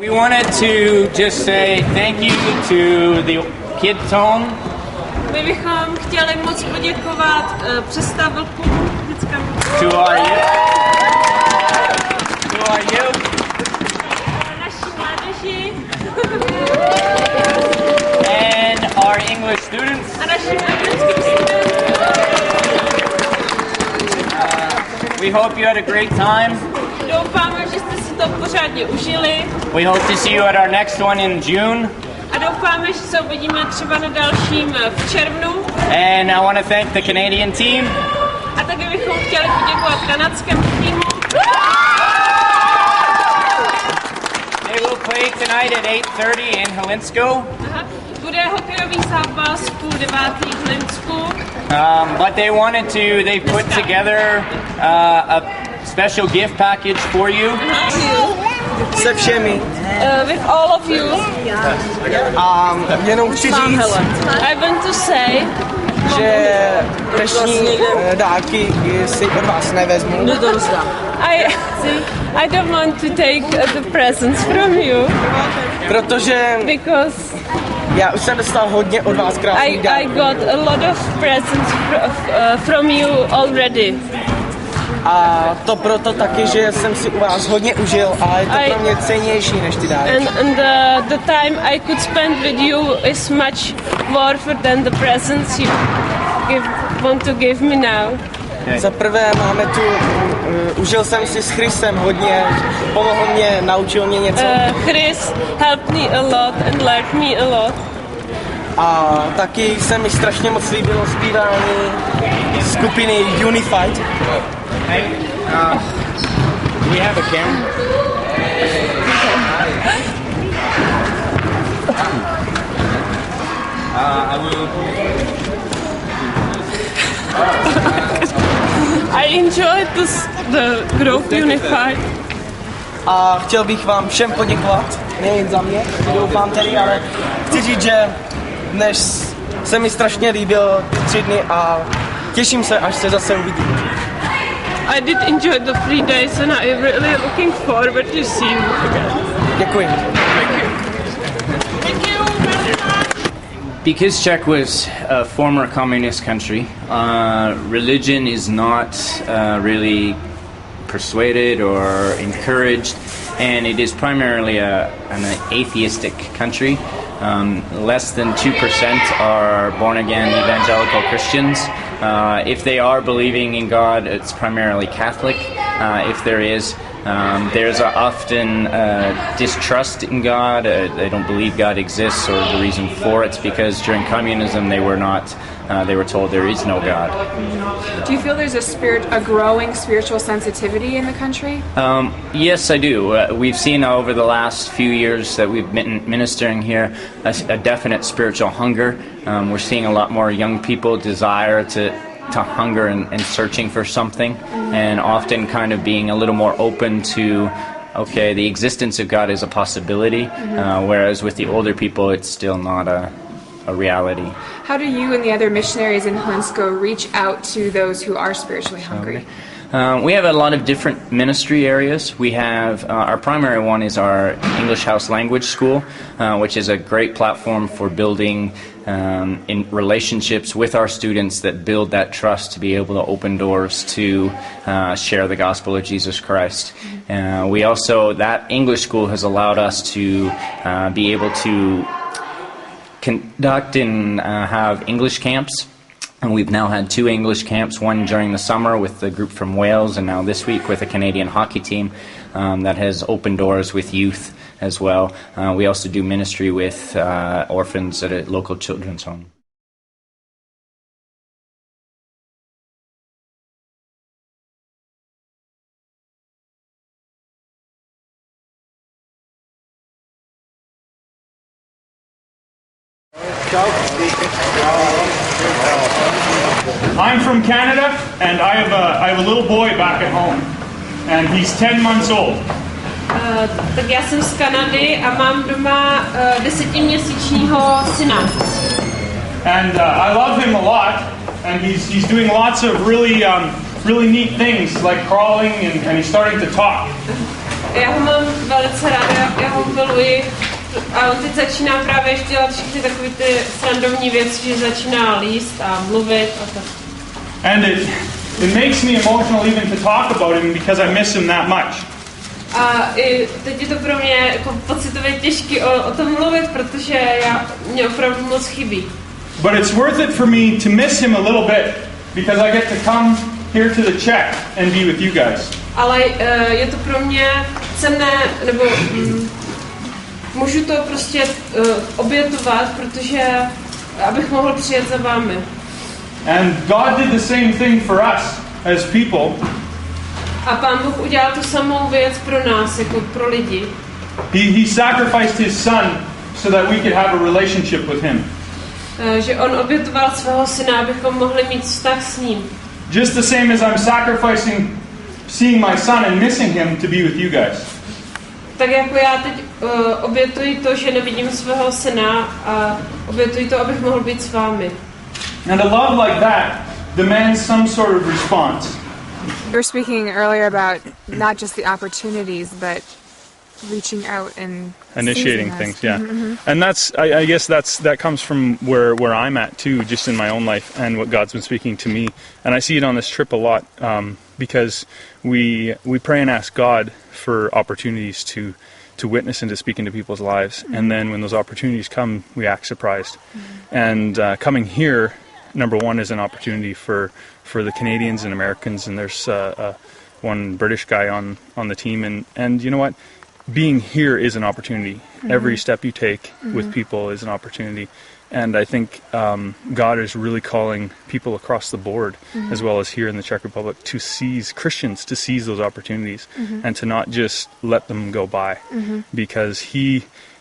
We wanted to just say thank you to the kids home. My bychom chtěli moc poděkovat představitelům to our youth. Naší mládeži. And our English students. A našim anglickým studentům. We hope you had a great time. Doufáme, že jste si to pořádně užili. We hope to see you at our next one in June. A doufáme, že se uvidíme třeba na dalším v červnu. And I want to thank the Canadian team. A taky bychom chtěli poděkovat kanadskému týmu. They will play tonight at 8:30 in Helinsko. Bude hokejový zápas v 8:30 v Linsku. But they put together a special gift package for you. Se všemi. With all of you. Jenom chci říct, I want to say, že dnešní dárky si od vás nevezmu. I don't want to take the presents from you. Protože because já už jsem dostal hodně od vás krásných dárků. I got a lot of presents from you already. A to proto taky, že jsem si u vás hodně užil a je to pro mě cennější než ty dárky. And the time I could spend with you is much worth than the presents you want to give me now. Za prvé máme tu, užil jsem si s Chrisem hodně, pomohl mě, naučil mě něco. Chris helped me a lot and learned me a lot. A taky se mi strašně moc líbilo zpívání skupiny Unified. Hey, we have a camera. I will. I enjoyed the group Unified. A chtěl bych vám všem poděkovat, nejen za mě, doufám tedy, ale chci říct, že dnes se mi strašně líbilo 3 dny a těším se, až se zase uvidíme. I did enjoy the 3 days and I'm really looking forward to see you again. Děkuji. Thank you very much. Because Czech was a former communist country, religion is not really persuaded or encouraged, and it is primarily an atheistic country. Less than 2% are born-again evangelical Christians. If they are believing in God, it's primarily Catholic. If there is, there's often distrust in God. They don't believe God exists, or the reason for it's because during communism they were told there is no God. Do you feel there's a growing spiritual sensitivity in the country? Yes, I do. We've seen over the last few years that we've been ministering here a definite spiritual hunger. We're seeing a lot more young people desire to hunger and searching for something, and often kind of being a little more open to, okay, the existence of God is a possibility, whereas with the older people it's still not a reality. How do you and the other missionaries in Hlinsko reach out to those who are spiritually hungry? We have a lot of different ministry areas. We have our primary one is our English House Language School, which is a great platform for building in relationships with our students that build that trust to be able to open doors to share the gospel of Jesus Christ. We also, that English school has allowed us to be able to conduct and have English camps. And we've now had 2 English camps, one during the summer with the group from Wales, and now this week with a Canadian hockey team that has opened doors with youth as well. We also do ministry with orphans at a local children's home. I'm from Canada, and I have a little boy back at home, and he's 10 months old. Tak já jsem z Kanady a mám doma 10měsíčního syna. And I love him a lot, and he's doing lots of really neat things like crawling, and he's starting to talk. já ho mám velice ráda, já ho miluji. A on teď začíná právě ještě dělat všechny takové ty srandovní věci, že začíná líst a mluvit a tak. And it makes me emotional even to talk about him because I miss him that much. A i teď je to pro mě jako pocitově těžký o tom mluvit, protože mě opravdu moc chybí. But it's worth it for me to miss him a little bit because I get to come here to the Czech and be with you guys. Ale je to pro mě cenné, nebo můžu to prostě obětovat, protože abych mohl přijet za vámi. And God did the same thing for us as people. A Pán Bůh udělal tu samou věc pro nás, jako pro lidi. He sacrificed his son so that we could have a relationship with him. Že on obětoval svého syna, abychom mohli mít vztah s ním. Just the same as I'm sacrificing seeing my son and missing him to be with you guys. Tak jako já teď obětuji to, že nevidím svého syna a obětuji to, abych mohl být s vámi. And a love like that demands some sort of response. You were speaking earlier about not just the opportunities, but reaching out and initiating things, yeah. Mm-hmm. And I guess that comes from where I'm at too, just in my own life and what God's been speaking to me. And I see it on this trip a lot because we pray and ask God for opportunities to witness and to speak into people's lives. Mm-hmm. And then when those opportunities come, we act surprised. Mm-hmm. And coming here, number one, is an opportunity for the Canadians and Americans, and there's one British guy on the team, and you know what? Being here is an opportunity. Mm-hmm. Every step you take mm-hmm. with people is an opportunity. And I think God is really calling people across the board, mm-hmm. as well as here in the Czech Republic, to seize those opportunities mm-hmm. and to not just let them go by. Mm-hmm. Because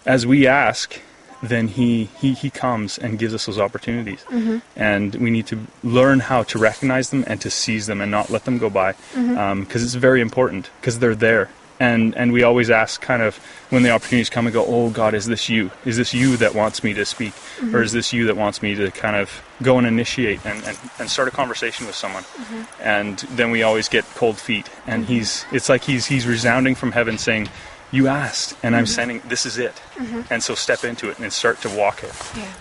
as we ask, then he comes and gives us those opportunities. Mm-hmm. And we need to learn how to recognize them and to seize them and not let them go by. Because it's very important, because they're there. And we always ask kind of when the opportunities come and go, oh God, is this you? Is this you that wants me to speak? Mm-hmm. Or is this you that wants me to kind of go and initiate and start a conversation with someone? Mm-hmm. And then we always get cold feet. And mm-hmm. it's like he's resounding from heaven saying, you asked, and I'm sending, this is it. Mm-hmm. And so step into it and start to walk it. Yeah.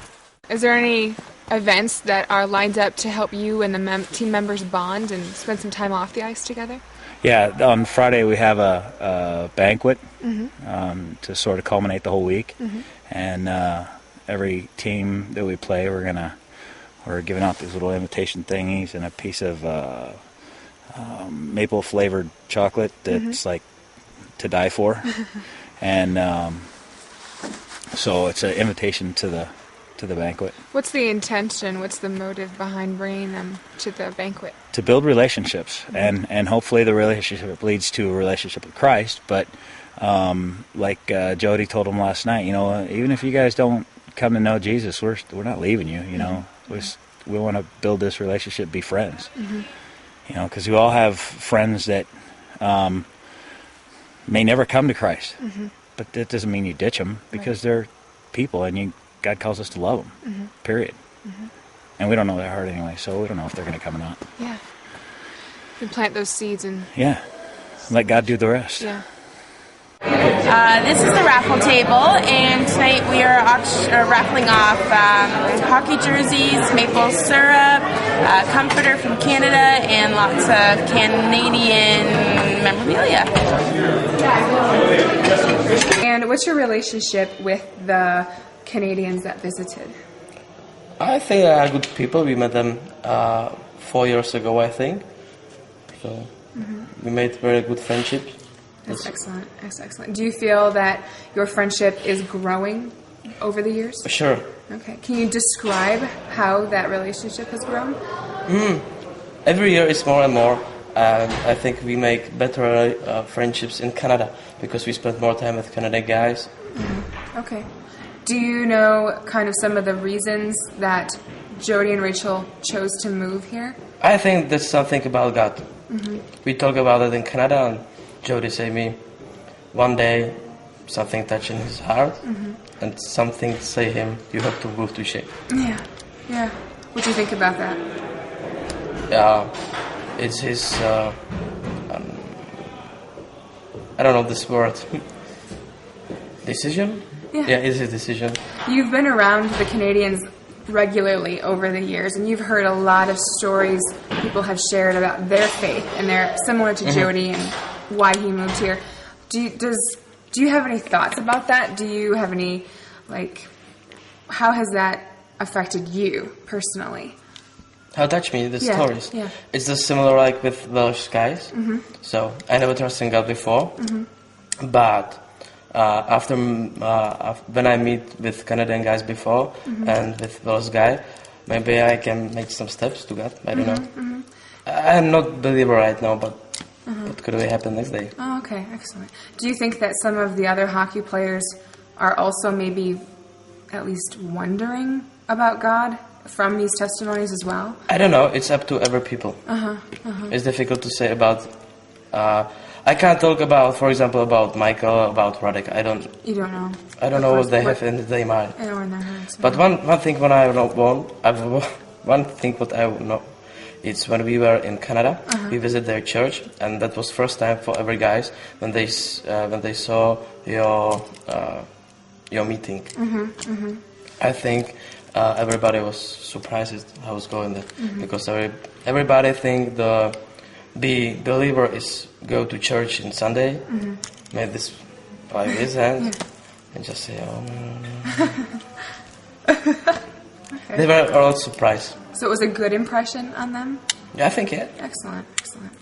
Is there any events that are lined up to help you and the team members bond and spend some time off the ice together? Yeah, on Friday we have a banquet mm-hmm. To sort of culminate the whole week. Mm-hmm. And every team that we play, we're giving out these little invitation thingies and a piece of maple-flavored chocolate that's mm-hmm. like to die for. And so it's an invitation to the banquet. What's the intention? What's the motive behind bringing them to the banquet? To build relationships, mm-hmm. and hopefully the relationship leads to a relationship with Christ. But like Jody told him last night, even if you guys don't come to know Jesus, we're not leaving you. Mm-hmm. We want to build this relationship, be friends. Mm-hmm. Because we all have friends that may never come to Christ, mm-hmm. but that doesn't mean you ditch them, because they're people, and God calls us to love them, mm-hmm. period. Mm-hmm. And we don't know their heart anyway, so we don't know if they're going to come or not. Yeah. You can plant those seeds and... Yeah. Let God do the rest. Yeah. This is the raffle table, and tonight we are raffling off hockey jerseys, maple syrup, comforter from Canada, and lots of Canadian memorabilia. And what's your relationship with the Canadians that visited? I think they are good people. We met them 4 years ago, I think. So mm-hmm. we made very good friendships. That's excellent. That's excellent. Do you feel that your friendship is growing over the years? Sure. Okay. Can you describe how that relationship has grown? Every year it's more and more. I think we make better friendships in Canada because we spend more time with Canadian guys. Mm-hmm. Okay. Do you know kind of some of the reasons that Jody and Rachel chose to move here? I think that's something about God. Mm-hmm. We talk about it in Canada, and Jody said me, one day something touched in his heart, mm-hmm. and something say him, you have to move to Czech. Yeah, yeah. What do you think about that? It's his I don't know this word. Decision? Yeah. It's a decision. You've been around the Canadians regularly over the years, and you've heard a lot of stories people have shared about their faith, and they're similar to Jody and why he moved here. Do you have any thoughts about that? Do you have any, how has that affected you personally? How touched me, the stories. Yeah. It's just similar like with Welsh guys. So I never trusted in God before, but after when I meet with Canadian guys before and with Welsh guy, maybe I can make some steps to God. I don't know. I'm not a believer right now, but what could really happen next day? Oh, okay, excellent. Do you think that some of the other hockey players are also maybe at least wondering about God from these testimonies as well? I don't know. It's up to every people. It's difficult to say about. I can't talk about, for example, about Michael, about Radek. You don't know. I don't know what they have in their mind. I know in their hearts. But one thing what I know, one thing what I know, it's when we were in Canada, we visited their church, and that was first time for every guys when they saw your meeting. I think everybody was surprised how it's going there because everybody think the believer is go to church on Sunday, make this by his hand, and just say, They were all surprised. So it was a good impression on them? Yeah, I think, yeah. Excellent, excellent.